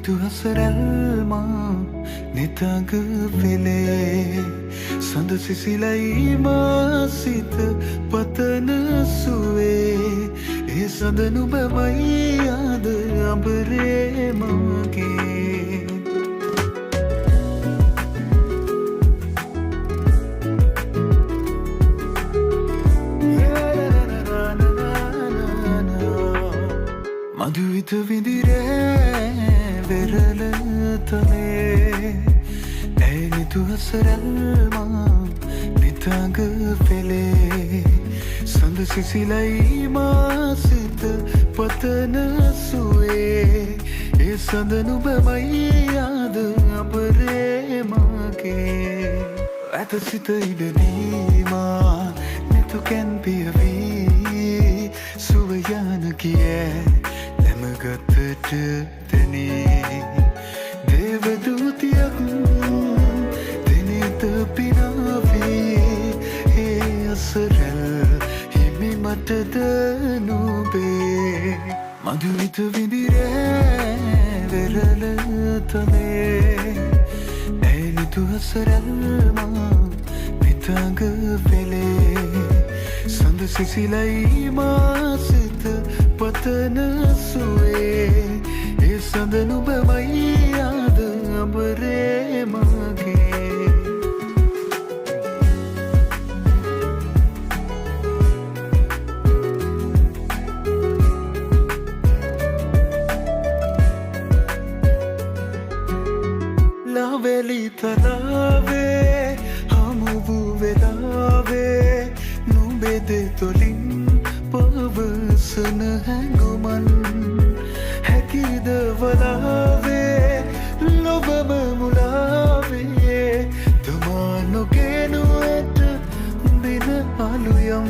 nitu hasaralma nitang vele sand sisilai ma sit patana suwe e sand nubamai yaad ambare mage මధුවිත විඳිරේ වෙරළ තලේ ඇනිතු හසරල්මා නිතඟ පෙළේ සඳ සිසිලයි මාසිත පතන සුවේ ඒ සඳ නුබමයි යාද අපරේ මගේ ඇත සිත ඉඩදීමා නිතු කැන් පියවී සුවයන කියේ ගතට තැනේ දේවදූතියක් දෙනෙත පිනාවේ ඒ අසරල් හිමි මටද නොබේ මధుවිත විඳිරේ වෙරළ තලේ ඇනිතු හසරල්මා නිතඟ පෙළේ සඳ සිසිලයි මාසිත පතන සුවේ ඒ සඳ නුබමයි යාද අඹරේ මගේ ලාවැලි තලාවේ හමුවූ වෙලාවේ නුඹේ දෙතොලින් පවසන හැඟුමන් හැකිද වලාවේ ලොබම මුලාවේ තමා නොගෙනු ඇත බින අලුයම්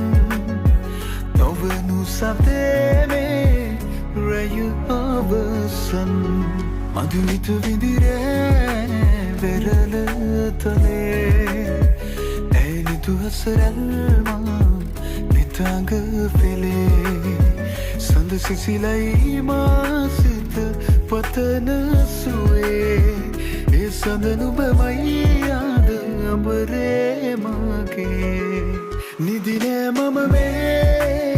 නොවනු සතේනේ රැය අවසන් මధుවිත විඳිරේ වෙරළ තලේ ඇනිතු හසරල්මා නිතඟ පෙළේ සඳ සිසිලයි මාසිත පතන සුවේ ඒ සඳ නුබමයි යාද අඹරේ මගේ නිදිනෑ මම මේ